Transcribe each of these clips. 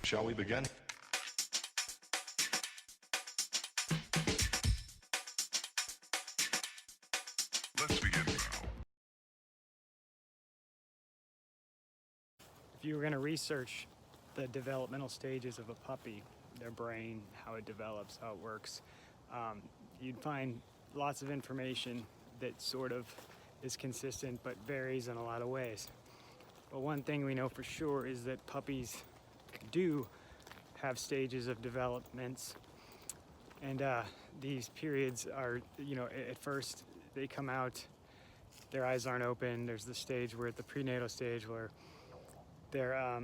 Shall we begin? Let's begin now. If you were going to research the developmental stages of a puppy, their brain, how it develops, how it works, you'd find lots of information that sort of is consistent but varies in a lot of ways. But one thing we know for sure is that puppies do have stages of developments, and these periods are, at first they come out, their eyes aren't open. There's the stage where, at the prenatal stage, where they're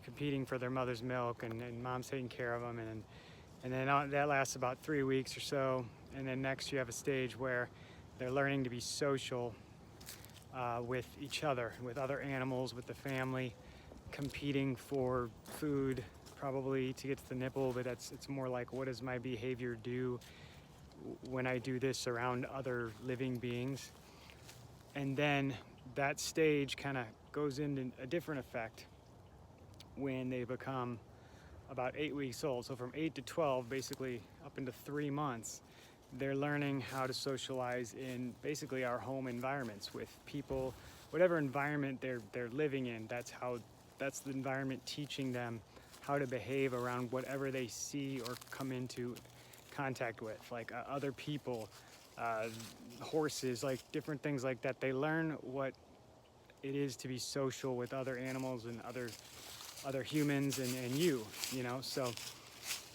competing for their mother's milk, and mom's taking care of them, and then that lasts about 3 weeks or so. And then next you have a stage where they're learning to be social with each other, with other animals, with the family, competing for food, probably to get to the nipple, but it's more like, what does my behavior do when I do this around other living beings? And then that stage kind of goes into a different effect when they become about 8 weeks old. So from 8 to 12, basically up into 3 months, they're learning how to socialize in basically our home environments with people, whatever environment they're living in. That's the environment teaching them how to behave around whatever they see or come into contact with, like other people, horses, like different things like that. They learn what it is to be social with other animals and other humans and you know. So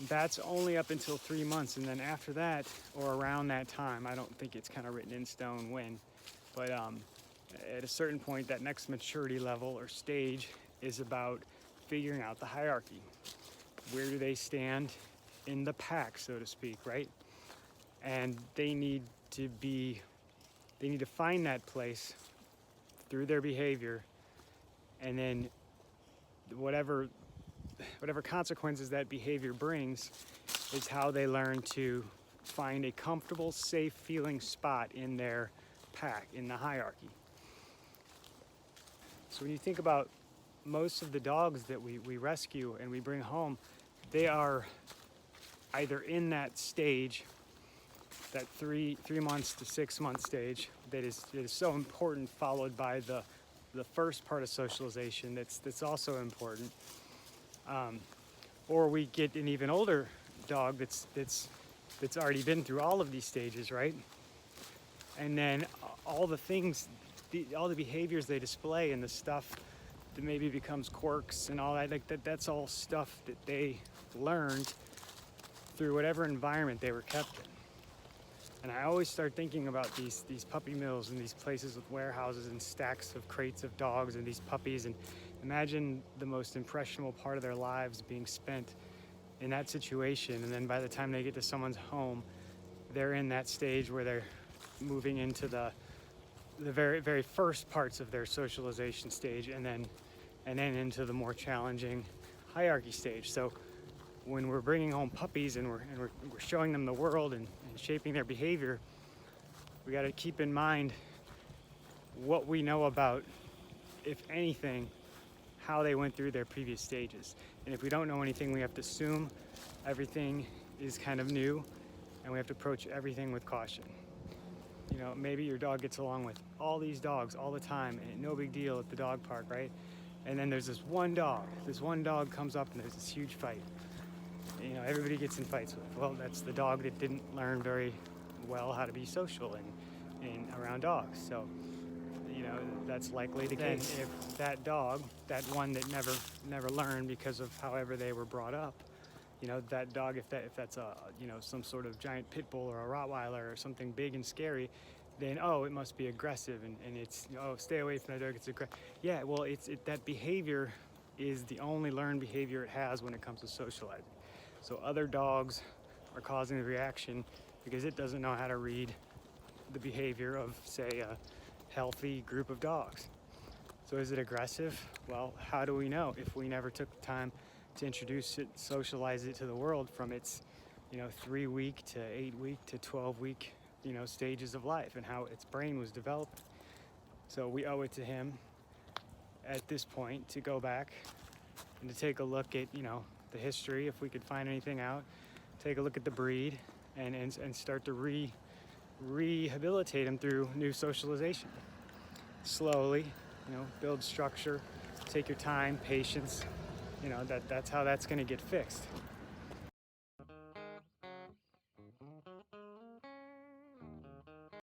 that's only up until 3 months, and then after that, or around that time, I don't think it's kind of written in stone when, but at a certain point, that next maturity level or stage is about figuring out the hierarchy. Where do they stand in the pack, so to speak, right? And they need to find that place through their behavior, and then whatever consequences that behavior brings is how they learn to find a comfortable, safe feeling spot in their pack, in the hierarchy. So when you think about most of the dogs that we rescue and we bring home, they are either in that stage, that 3 months to 6 month stage that is so important, followed by the first part of socialization that's also important, or we get an even older dog that's already been through all of these stages, right? And then all the things, all the behaviors they display and the stuff that maybe becomes quirks and all that, like that's all stuff that they learned through whatever environment they were kept in. And I always start thinking about these puppy mills and these places with warehouses and stacks of crates of dogs and these puppies, and imagine the most impressionable part of their lives being spent in that situation. And then by the time they get to someone's home, they're in that stage where they're moving into the very, very first parts of their socialization stage, and then into the more challenging hierarchy stage. So when we're bringing home puppies and we're showing them the world and shaping their behavior, we got to keep in mind what we know about, if anything, how they went through their previous stages. And if we don't know anything, we have to assume everything is kind of new, and we have to approach everything with caution. You know, maybe your dog gets along with all these dogs all the time, and no big deal at the dog park, right? And then there's this one dog comes up and there's this huge fight. You know, everybody gets in fights with. Well, that's the dog that didn't learn very well how to be social and around dogs. So, you know, that's likely the case. If that dog, that one that never learned because of however they were brought up, you know, that dog, if that's a, you know, some sort of giant pit bull or a Rottweiler or something big and scary, then, oh, it must be aggressive, and it's, oh, stay away from that dog, it's aggressive. Yeah, well, that behavior is the only learned behavior it has when it comes to socializing. So other dogs are causing the reaction because it doesn't know how to read the behavior of, say, a healthy group of dogs. So is it aggressive? Well, how do we know if we never took the time to introduce it, socialize it to the world from its, 3 week to 8 week to 12 week, stages of life and how its brain was developing? So we owe it to him at this point to go back and to take a look at, you know, the history, if we could find anything out, take a look at the breed, and start to rehabilitate them through new socialization. Slowly, you know, build structure, take your time, patience. You know, that's how that's going to get fixed.